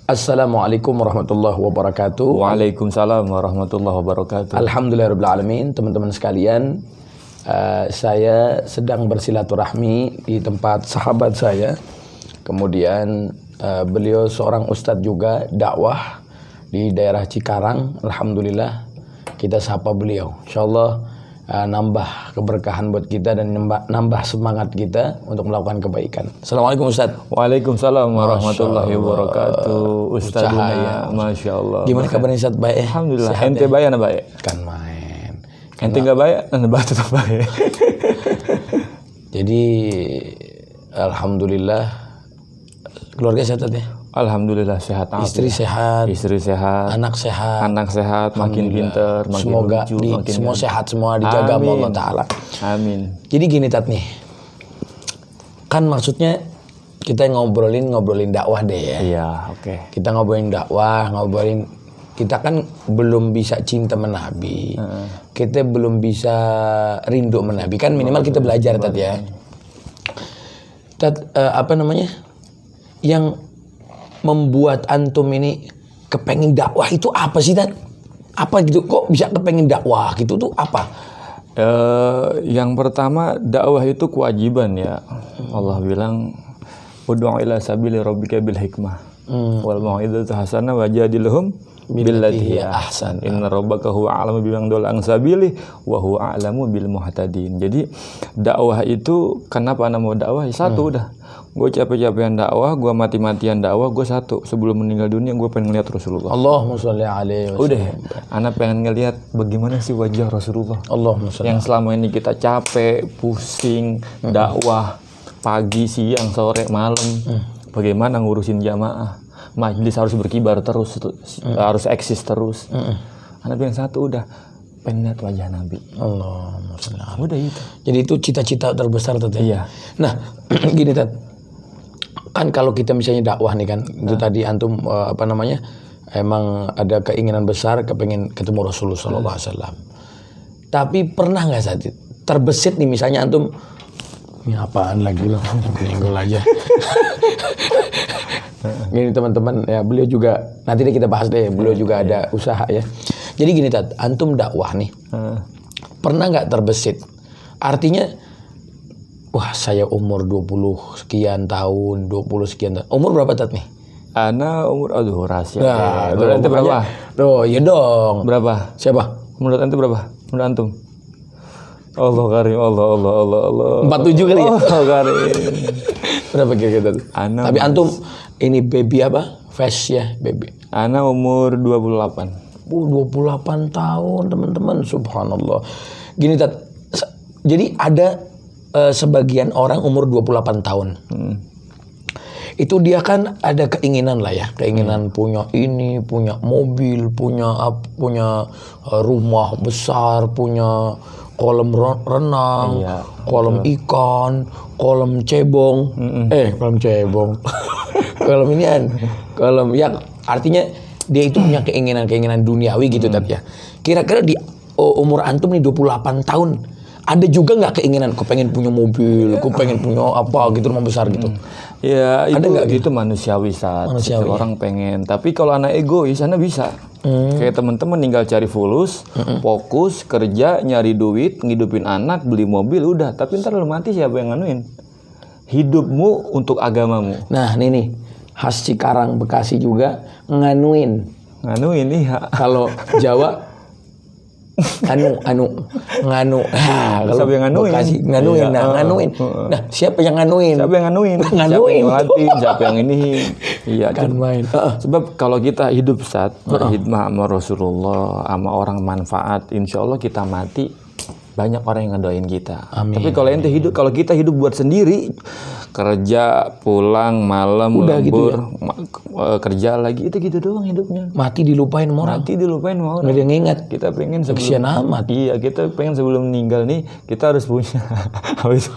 Assalamualaikum warahmatullahi wabarakatuh. Waalaikumsalam warahmatullahi wabarakatuh. Alhamdulillahirrahmanirrahim. Teman-teman sekalian, saya sedang bersilaturahmi di tempat sahabat saya. Kemudian beliau seorang ustadz juga dakwah di daerah Cikarang. Alhamdulillah kita sapa beliau. Insyaallah nambah keberkahan buat kita dan nambah semangat kita untuk melakukan kebaikan. Assalamualaikum Ustaz. Waalaikumsalam warahmatullahi wabarakatuh. Ustaz Cahaya, Masya Allah. Gimana kabarnya Ustaz? Baik? Alhamdulillah. Sehat Ente ya? baik anak baik. Kan main. Ente nggak baik, anak baik tetap baik. Jadi alhamdulillah keluarga sehat ya. Alhamdulillah sehat. Istri sehat, Istri sehat. anak sehat. Anak sehat, makin pinter, makin Semoga lucu, makin semua ganteng. sehat, semua dijaga sama Amin. Allah Ta'ala. Amin. Jadi gini Tat nih, kan maksudnya kita ngobrolin dakwah deh ya. Iya, oke. Kita ngobrolin dakwah, kita kan belum bisa cinta menabi, kita belum bisa rindu menabi, kan minimal kita belajar Tat ya. Tat, apa namanya, yang membuat antum ini kepengen dakwah itu apa sih Tat? Apa gitu, kok bisa kepengen dakwah gitu tuh apa? Yang pertama, dakwah itu kewajiban ya. Allah bilang, ud'u ila sabili rabbika bil hikmah wal mau'izati hasanah wajadilhum billati hiya ahsan. Inna rabbaka huwa a'lamu biman dhalla an sabili wa huwa a'lamu bil muhtadin. Jadi dakwah itu, kenapa anak mau dakwah? Satu udah. Gue capek-capekan dakwah, gue mati-matian dakwah, gue satu. Sebelum meninggal dunia, gue pengen ngeliat Rasulullah. Allahumma sholli alaihi wasallam. Udah, anak pengen ngeliat bagaimana sih wajah Rasulullah. Allahumma sholli. Yang selama ini kita capek, pusing, dakwah, pagi, siang, sore, malam. Bagaimana ngurusin jamaah. Majlis harus berkibar terus, harus eksis terus. Anak yang satu udah, pengen lihat wajah Nabi. Allahumma sholli alaihi. Udah itu. Jadi itu cita-cita terbesar Tat ya? Iya. Nah, gini Tat. Kan kalau kita misalnya dakwah nih kan, itu tadi antum apa namanya, emang ada keinginan besar kepengen ketemu Rasulullah sallallahu alaihi wasallam. Tapi pernah nggak saat terbesit nih misalnya antum, ini apaan lagi loh, nyenggol aja. Gini teman-teman ya, beliau juga nanti deh kita bahas deh, beliau juga ada usaha ya. Jadi gini Tat, antum dakwah nih, pernah nggak terbesit? Artinya, wah saya umur 20 sekian tahun, 20 sekian tahun. Umur berapa Tat nih? Ana umur, aduh rahasia. Nah, Menurut ente berapa? Tuh, ya dong. Berapa? Siapa? Menurut ente berapa? Menurut antum? Allah karim, Allah. 47 kali ya? Allah karim. Berapa kira-kira Tat? Ana Tapi antum ini baby apa? Fresh ya, baby. Ana umur 28. 28 tahun teman-teman, subhanallah. Gini Tat, jadi ada sebagian orang umur 28 tahun. Itu dia kan ada keinginan lah ya, keinginan punya ini, punya mobil, punya rumah besar, punya kolam renang, Iya, kolam ikan, kolam cebong, kolam cebong, kolam inian, kolam ya, artinya dia itu punya keinginan duniawi gitu Tat ya. Kira-kira di umur antum nih 28 tahun, ada juga nggak keinginan, aku pengen punya mobil, aku pengen punya apa gitu, rumah besar gitu? Ya Ada itu nggak gitu manusiawi saat Manusiawi, orang pengen. Tapi kalau anak egois, anak bisa. Kayak teman-teman tinggal cari fulus, fokus kerja, nyari duit, ngidupin anak, beli mobil, udah. Tapi ntar lu mati siapa yang nganuin? Hidupmu untuk agamamu. Nah nih khas Cikarang Bekasi juga nganuin. Nganuin iya. Kalau Jawa nganu. Kalau Siapa yang nganuin? Bekasi nganuin, Iya, nganuin. Nah, siapa yang nganuin? Siapa yang nganuin? Nganuin. Siapa yang ngelatih? Siapa yang ini? Iya. Kan main. Sebab kalau kita hidup saat berkhidmah sama Rasulullah, sama orang manfaat, insya Allah kita mati banyak orang yang ngedoain kita. Amin. Tapi kalau kita hidup buat sendiri, kerja, pulang, malam, Udah gitu lembur, kerja lagi, itu gitu doang hidupnya. Mati dilupain sama orang. Mati dilupain sama orang. Nggak ada yang ingat. Kita pengen Kesian amat. Iya, kita pengen sebelum meninggal nih, kita harus punya. Habis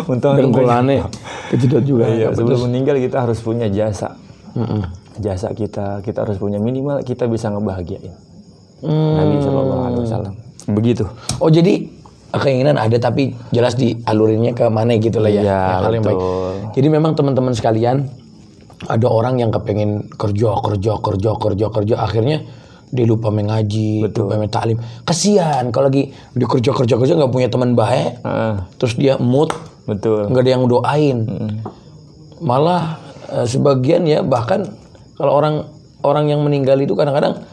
untung Dengkulannya kejedot juga. Iya, sebelum meninggal kita harus punya jasa. Jasa kita harus punya, minimal kita bisa ngebahagiain. Nabi Shallallahu Alaihi Wasallam. Begitu. Oh jadi keinginan ada tapi jelas dialurinnya ke mana gitu lah ya. Iya, Hal yang baik. betul. Jadi memang teman-teman sekalian, ada orang yang kepengen kerja, akhirnya dia lupa mengaji, lupa taklim. Kasihan kalau lagi dia kerja nggak punya teman baik, terus dia mood, nggak ada yang doain. Malah sebagian ya, bahkan kalau orang yang meninggal itu kadang-kadang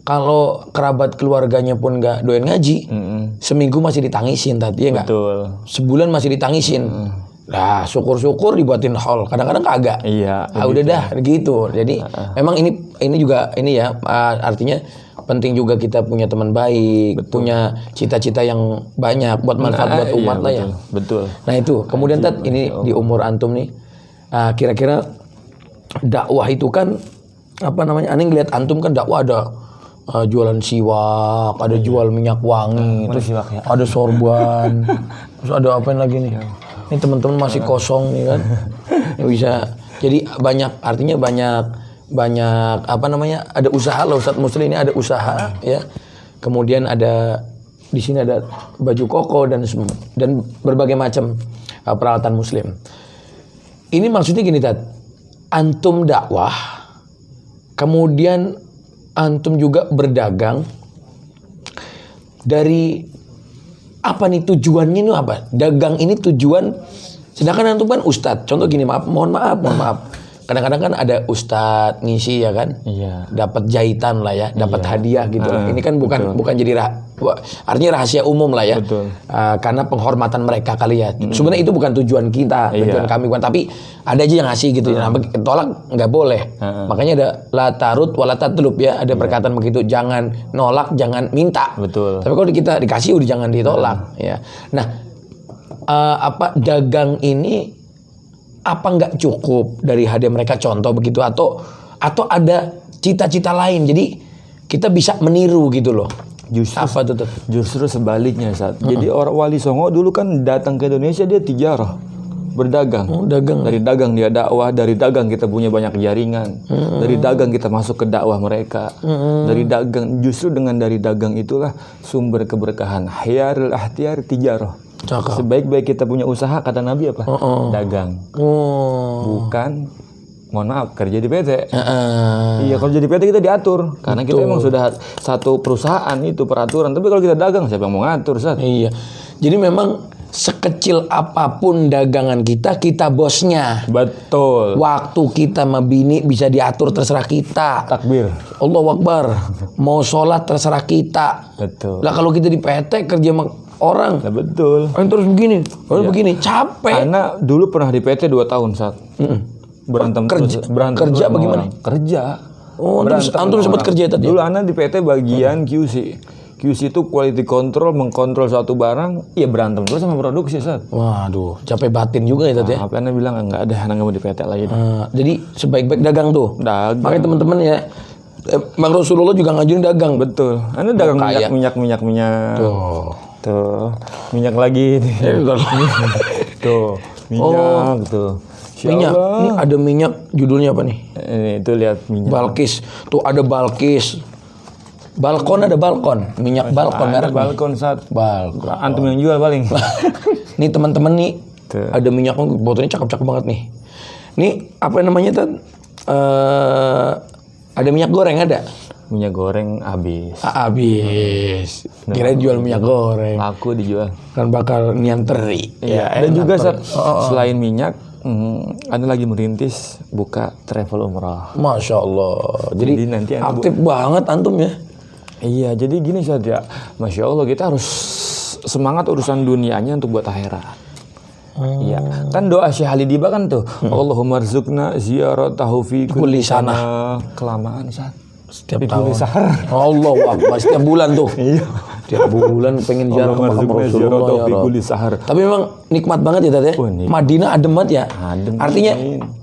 kalau kerabat keluarganya pun nggak doain ngaji, seminggu masih ditangisin tadi ya nggak? Sebulan masih ditangisin. Nah, syukur-syukur dibuatin hall. Kadang-kadang kagak. Iya. Udah dah gitu. Jadi memang ini juga ini ya, artinya penting juga kita punya teman baik, punya cita-cita yang banyak buat manfaat buat umat lah ya. Betul. Nah itu. Kemudian Tat, ini di umur antum nih, kira-kira dakwah itu kan apa namanya? Aneh ngeliat antum kan dakwah ada jualan siwak, ada jual minyak wangi, terus ada sorban, terus ada apa lagi nih? Ini teman-teman masih kosong nih kan, bisa. Jadi artinya banyak apa namanya? Ada usaha loh, Ustadz Musli ini ada usaha ya. Kemudian di sini ada baju koko dan berbagai macam peralatan Muslim. Ini maksudnya gini Tat, antum dakwah, kemudian antum juga berdagang. Dari apa nih tujuannya ini apa? Dagang ini tujuan, sedangkan antum kan ustadz. Contoh gini, mohon maaf. Kadang-kadang kan ada ustadz ngisi ya kan, dapat jahitan lah ya, dapat hadiah gitu. Ini kan bukan jadi artinya rahasia umum lah ya. Karena penghormatan mereka kali ya. Sebenarnya itu bukan tujuan kita, tujuan kami bukan. Tapi ada aja yang ngasih gitu. Nah, tolak nggak boleh. Makanya ada la tarut wala tatlub ya. Ada perkataan begitu, jangan nolak, jangan minta. Tapi kalau kita dikasih udah jangan ditolak ya. Nah, dagang ini apa nggak cukup dari hadiah mereka, contoh begitu, atau ada cita-cita lain jadi kita bisa meniru gitu loh? Justru sebaliknya jadi orang Wali Songo dulu kan datang ke Indonesia, dia tijarah, berdagang. Dari dagang dia dakwah, dari dagang kita punya banyak jaringan, dari dagang kita masuk ke dakwah mereka, dari dagang, justru dengan dari dagang itulah sumber keberkahan. Khiyarul ahtiyar tijarah. Sebaik-baik kita punya usaha, kata Nabi apa? Dagang. Bukan, mohon maaf, kerja di PT. Iya, kalau jadi PT kita diatur. Karena kita emang sudah satu perusahaan, itu peraturan. Tapi kalau kita dagang, siapa yang mau ngatur, Ustaz? Iya. Jadi memang sekecil apapun dagangan kita bosnya. Betul. Waktu kita sama bini bisa diatur, terserah kita. Takbir. Allahu Akbar. Mau sholat terserah kita. Betul. Lah kalau kita di PT kerja sama orang. Nah, betul. Terus begini, capek. Karena dulu pernah di PT 2 tahun saat berantem kerja bagaimana? Kerja. Antum sempat kerja tadi. Dulu anak di PT bagian QC. QC itu quality control, mengkontrol suatu barang, ya berantem terus sama produksi, Ustaz. Waduh, capek batin juga ya tadi ya. Apa anak bilang enggak ada, anak mau di PT lagi. Jadi sebaik-baik dagang tuh. Makanya teman-teman ya, Bang Rasulullah juga ngajuin dagang. Betul. Anak dagang minyak. Tuh, minyak lagi nih. Tuh, minyak tuh. Minyak. Ini ada minyak, judulnya apa nih? Ini itu lihat minyak. Balkis. Tuh ada Balkis. Balkon ada balkon. Minyak balkon merek. Balkon saat. Balkon. Antum yang jual paling. Nih teman-teman nih. Tuh. Ada minyak, botolnya cakep-cakep banget nih. Nih apa namanya Tan? Ada minyak goreng ada? Minyak goreng habis. Habis. Kirain jual minyak goreng. Laku dijual. Kan bakal nianteri. Ya, dan juga selain minyak, Anda lagi merintis buka travel umrah. Masya Allah. Jadi nanti aktif banget antum ya. Iya, jadi gini saja. Masya Allah, kita harus semangat urusan dunianya untuk buat akhirat. Iya, kan doa Syekh Halidibah kan tuh, Allahumma rzuqna ziyaratahu fi kulli sana. Kelamaan saat. Setiap tahun. Allah Akbar, setiap bulan tuh. Iya. Setiap bulan pengen ziarah ke makam Rasulullah ya. Tapi memang nikmat banget ya Tete. Madinah adem banget ya. Artinya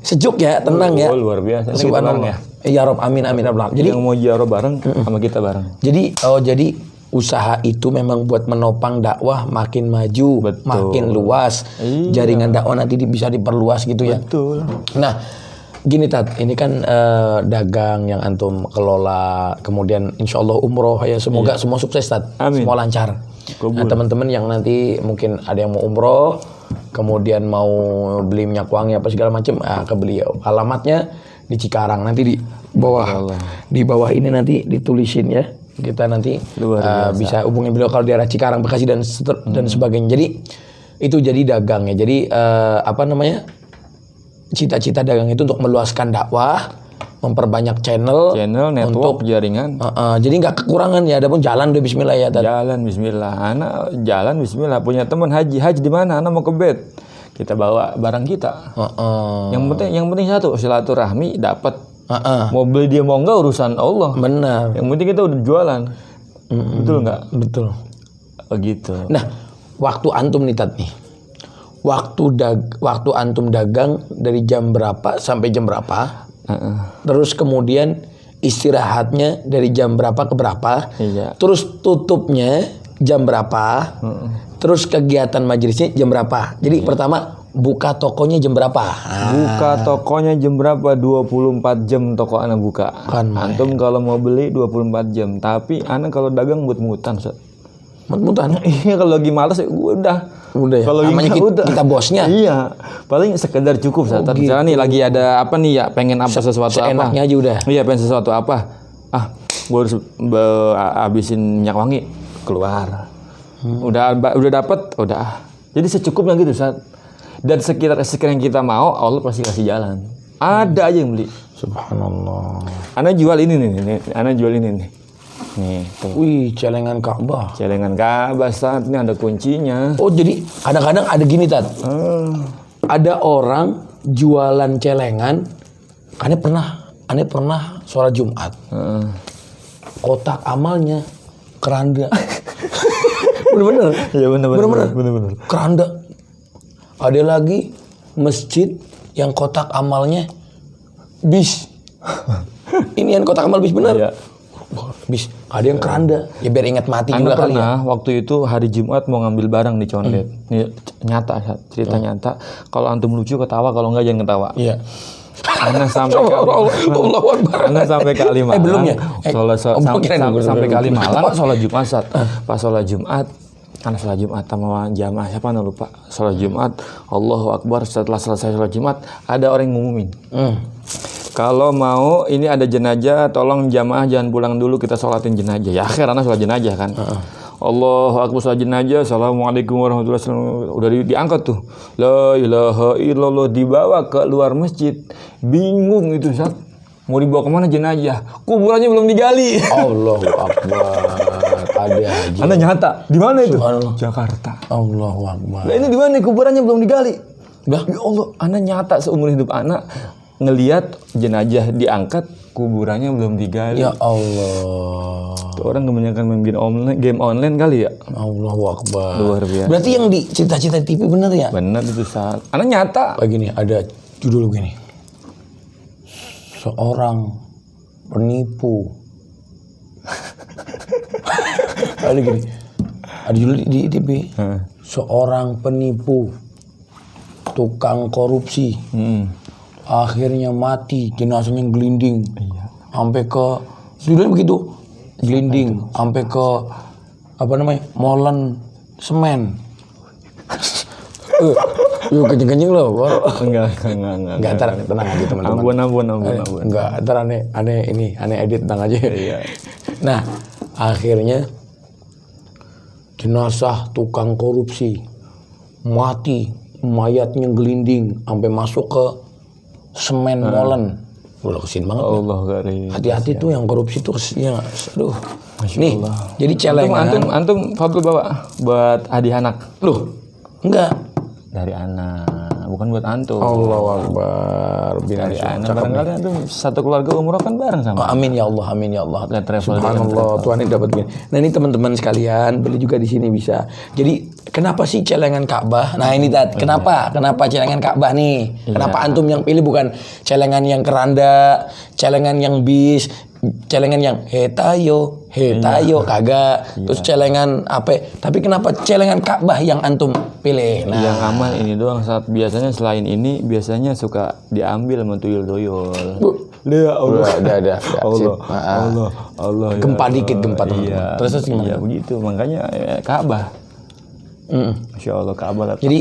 sejuk ya, tenang ya. Luar biasa. Subhanallah. Ya Rob, amin. Jadi yang mau ziarah bareng sama kita bareng. Jadi usaha itu memang buat menopang dakwah makin maju, makin luas. Jaringan dakwah nanti bisa diperluas gitu ya. Betul. Nah, gini Tat, ini kan dagang yang antum kelola, kemudian insya Allah umroh ya, semoga semua sukses Tat, semua lancar. Nah teman-teman yang nanti mungkin ada yang mau umroh, kemudian mau beli minyak wangi apa segala macam, ke beliau. Alamatnya di Cikarang. Nanti di bawah ini nanti ditulisin ya. Kita nanti bisa hubungi beliau kalau daerah Cikarang, Bekasi dan sebagainya. Jadi itu jadi dagang ya. Jadi cita-cita dagang itu untuk meluaskan dakwah, memperbanyak channel network, jaringan. Jadi nggak kekurangan ya. Adapun jalan udah Bismillah ya. Jalan Bismillah. Anak jalan Bismillah. Punya teman haji di mana? Anak mau ke bed. Kita bawa barang kita. Yang penting satu, silaturahmi dapat. Mau beli dia mau enggak urusan Allah. Benar. Yang penting kita udah jualan. Betul nggak? Betul. Oh gitu. Nah, waktu antum nih Tat nih. Waktu antum dagang dari jam berapa sampai jam berapa? Terus kemudian istirahatnya dari jam berapa ke berapa? Iya. Terus tutupnya jam berapa? Terus kegiatan majelisnya jam berapa? Jadi pertama buka tokonya jam berapa? Buka tokonya jam berapa? 24 jam toko anak buka. Antum kalau mau beli 24 jam. Tapi anak kalau dagang mut-mutan. Mut-mutan? Iya, kalau lagi malas udah ya. Kalau namanya kita bosnya. Iya. Paling sekedar cukup saat misalnya nih lagi ada apa nih ya, pengen apa sesuatu apa. Seenaknya aja udah. Iya, pengen sesuatu apa. Gua harus habisin minyak wangi, keluar. Udah dapat, udah. Jadi secukupnya gitu saat. Dan sekitar yang kita mau, Allah pasti kasih jalan. Ada aja yang beli. Subhanallah. Ana jual ini nih. Ana jual ini nih. Nih, tuh. Wih, celengan Ka'bah. Celengan Ka'bah, saat ini ada kuncinya. Oh, jadi kadang-kadang ada gini, Tat. Ada orang jualan celengan. Ane pernah sholat Jumat. Kotak amalnya keranda. Bener-bener. Iya, bener-bener. Keranda. Ada lagi masjid yang kotak amalnya bis. Ini yang kotak amal bis bener. Iya. Bis. Ada yang keranda. Ya biar ingat mati juga kali ya. Waktu itu hari Jumat mau ngambil barang di Condet. Ini nyata, cerita nyata. Kalau antum lucu ketawa, kalau enggak jangan ketawa. Iya. Ana sampai kali Malang. Belum ya? Sampai kali Malang sholat Jumat. Pas sholat Jumat, Ana sholat Jumat sama jamaah siapa anda lupa. Sholat Jumat, Allahu Akbar. Setelah selesai sholat Jumat, ada orang yang ngumumin. Kalau mau ini ada jenazah, tolong jamaah jangan pulang dulu, kita sholatin jenazah. Ya akhir Ana sholat jenazah kan. Allahu Akbar sholat jenazah. Assalamualaikum warahmatullahi wabarakatuh. Udah diangkat tuh. La ilaha illallah, dibawa ke luar masjid. Bingung itu Ustaz. Mau dibawa kemana jenazah? Kuburannya belum digali. Allahu Akbar. Ada aja. Anda nyata. Di mana itu? Jakarta. Allahu Akbar. Lah ini di mana kuburannya belum digali? Bah, ya Allah, Anda nyata seumur hidup anak ngelihat jenazah diangkat, kuburannya belum digali. Ya Allah. Tuh orang kebanyakan main game online kali ya. Allahu Akbar. Luar biasa. Berarti yang di cerita-cerita TV benar ya? Benar itu saat. Anak nyata. Begini, ada judul begini. Seorang penipu. Ada gini. Ada judul di TV. Seorang penipu, tukang korupsi. Akhirnya mati, jenazahnya gelinding. Sampai ke judulnya begitu. Gelinding sampai ke molen semen. Yuk kenceng-kenceng loh. Enggak. Enggak, tenang aja teman-teman. Ampun. Enggak, ntar aneh edit, tenang aja. Iya. Nah, akhirnya jenazah tukang korupsi mati, mayatnya gelinding sampai masuk ke semen molen. Udah kesin banget. Allah garis. Hati-hati tuh yang korupsi tuh ya. Aduh. Nih, Allah. jadi celengan. Antum Fadlu bawa buat hadiah anak. Loh, enggak. Dari anak, bukan buat antum. Allahu Akbar. Dari anak. Barangkali antum satu keluarga umroh kan bareng sama. Amin ya Allah, amin ya Allah. Subhanallah, Tuhan ini dapat gini. Nah ini teman-teman sekalian, beli juga di sini bisa. Jadi kenapa sih celengan Ka'bah? Nah ini Tat, kenapa celengan Ka'bah nih? Kenapa antum yang pilih bukan celengan yang keranda, celengan yang bis, celengan yang hetayo kagak. Terus celengan apa? Tapi kenapa celengan Ka'bah yang antum pilih? Nah, yang aman ini doang. Saat biasanya selain ini biasanya suka diambil sama tuyul-tuyul. Ya Allah. Udah. Allah. Gempa dikit teman-teman. Iya. Terus gimana? Iya begitu. Makanya Ka'bah. Masya Allah Ka'bah. Jadi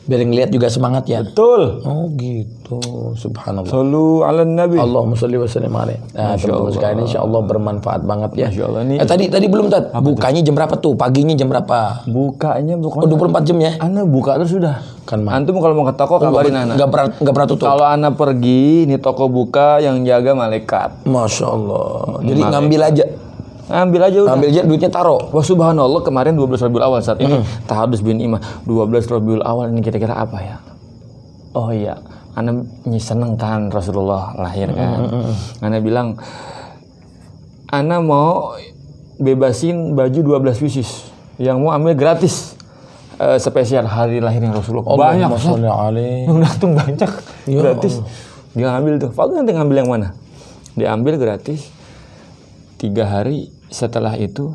Biar ngelihat juga semangat ya. Betul. Oh gitu, subhanallah. Sallu ala nabi. Allahumma sholli wa sallim alaihi. Nah, teman-teman sekalian, insyaallah bermanfaat banget ya. Masya Allah, ini tadi belum Tat. Bukanya jam berapa tuh? Paginya jam berapa? bukanya Oh, 24 jam ya? Ana buka terus sudah. Kan mah. Antum kalau mau ke toko kabarin Ana. Enggak pernah tutup. Kalau Ana pergi, ini toko buka yang jaga malaikat. Masya Allah. Jadi ngambil aja. Ambil aja udah. Ambil aja duitnya taruh. Wah subhanallah, kemarin 12 Rabiul Awal, saat ini Tahadus bin Imah 12 Rabiul Awal, ini kira-kira apa ya? Oh iya, Ana seneng kan Rasulullah lahir kan. Ana bilang Ana mau bebasin baju 12 pieces. Yang mau ambil gratis. Spesial hari lahirnya Rasulullah. Banyak yang datang banyak gratis. Dia ngambil tuh. Fadil nanti ngambil yang mana? Diambil gratis. 3 hari setelah itu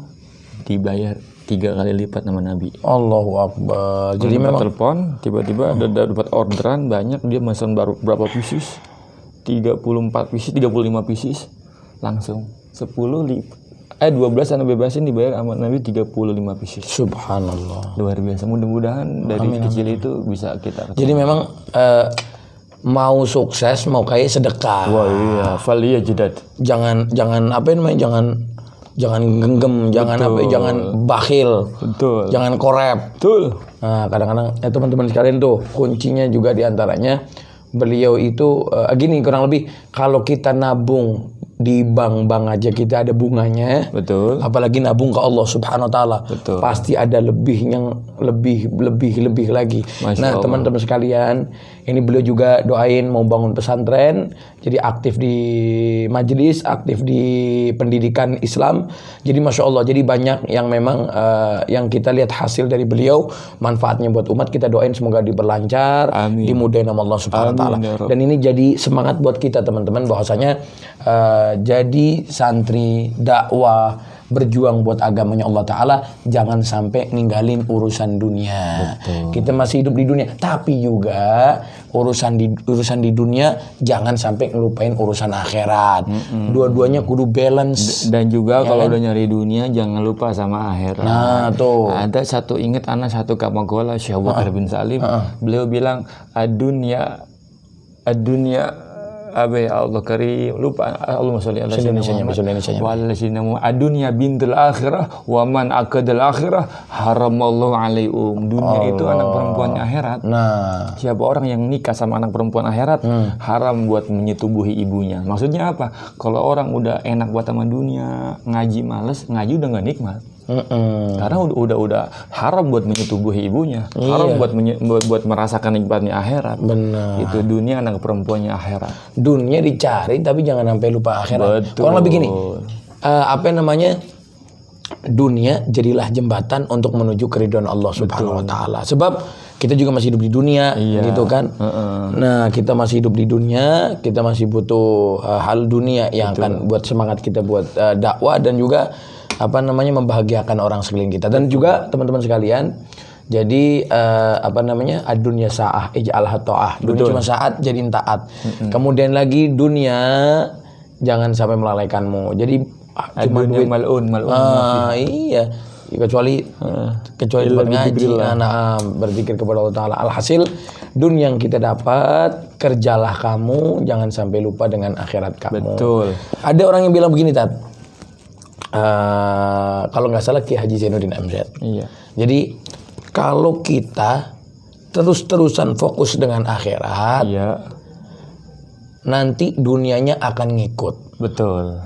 dibayar 3 kali lipat nama Nabi. Allahu Akbar. Jadi memang telepon tiba-tiba ada dapat orderan banyak, dia pesan baru berapa pieces? 34 pieces, 35 pieces. Langsung 12 Ana bebasin, dibayar sama Nabi 35 pieces. Subhanallah. Luar biasa. Mudah-mudahan dari kecil itu bisa kita. Jadi memang mau sukses, mau kaya sedekah. Wah iya, Valia Jedat. Jangan apa namanya? Jangan genggam, jangan bakhil. Betul. Jangan korep. Betul. Nah, kadang-kadang teman-teman sekalian tuh kuncinya juga diantaranya beliau itu gini, kurang lebih kalau kita nabung di bank aja kita ada bunganya. Betul. Apalagi nabung ke Allah Subhanahu wa taala. Betul. Pasti ada lebihnya, lebih lagi. Masya Nah, Allah. teman-teman sekalian, ini beliau juga doain mau bangun pesantren, jadi aktif di majelis, aktif di pendidikan Islam. Jadi Masya Allah, jadi banyak yang memang yang kita lihat hasil dari beliau, manfaatnya buat umat. Kita doain semoga diperlancar, Amin. dimudahin sama Allah Subhanahu wa taala. Amin, ya Rabb. Dan ini jadi semangat buat kita teman-teman, bahwasanya jadi santri dakwah berjuang buat agamanya Allah Ta'ala, jangan sampai ninggalin urusan dunia. Betul. Kita masih hidup di dunia, tapi juga urusan di dunia jangan sampai ngelupain urusan akhirat. Dua-duanya kudu balance. Dan juga kalau udah nyari dunia jangan lupa sama akhirat. Nah tuh, Ada satu kamagola Syekh Abu Bakar bin Salim. Beliau bilang adunya abe Allah karim, lupa Allahumma sholli ala sayyidina Muhammad adunya bintul akhirah wa man akadal akhirah haramallahu alaihum. Dunia itu anak perempuannya akhirat. nah Siapa orang yang nikah sama anak perempuan akhirat, haram buat menyetubuhi ibunya. Maksudnya apa? Kalau orang udah enak buat sama dunia, ngaji males, ngaji udah nggak nikmat. Karena udah haram buat menyetubuhi ibunya, haram buat merasakan nikmatnya akhirat. benar. Itu dunia anak perempuannya akhirat. Dunia dicari tapi jangan sampai lupa akhirat. Betul. Kurang lebih gini, dunia jadilah jembatan untuk menuju keridhaan Allah Subhanahu wa taala. Sebab kita juga masih hidup di dunia, gitu kan. Nah, kita masih hidup di dunia, kita masih butuh hal dunia yang akan buat semangat kita buat dakwah dan juga membahagiakan orang sekeliling kita. Dan juga teman-teman sekalian, jadi ad-dunya sa'ah ij'alha ta'ah. Dunia cuma saat, jadiin taat. Kemudian lagi dunia jangan sampai melalaikanmu. Jadi cuma duit mal'un. Iya. Kecuali buat ngaji, berzikir kepada Allah Ta'ala. Alhasil, dunia yang kita dapat, kerjalah kamu, jangan sampai lupa dengan akhirat kamu. Betul. Ada orang yang bilang begini, Tat. Kalau nggak salah Ki Haji Zainuddin MZ. Iya. Jadi kalau kita terus-terusan fokus dengan akhirat, Iya. nanti dunianya akan ngikut. Betul.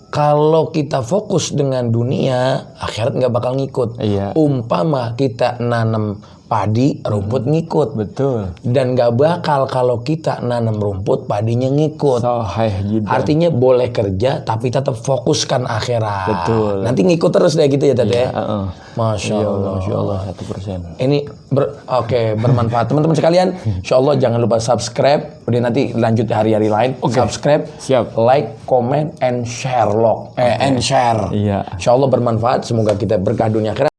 Kalau kita fokus dengan dunia, akhirat nggak bakal ngikut. Iya. Umpama kita nanam padi, rumput ngikut. Betul. Dan nggak bakal kalau kita nanam rumput, padinya ngikut. Sahih jiddan. Artinya boleh kerja, tapi tetap fokuskan akhirat. Betul. Nanti ngikut terus deh gitu ya Tadi ya. Masya Iya, Allah. Masya Allah 1%. Ini bermanfaat teman-teman sekalian. Insya Allah jangan lupa subscribe. Udah nanti lanjut hari-hari lain. Subscribe, Siap. like, comment, and share. Iya. Insya Allah bermanfaat. Semoga kita berkah dunia akhirat.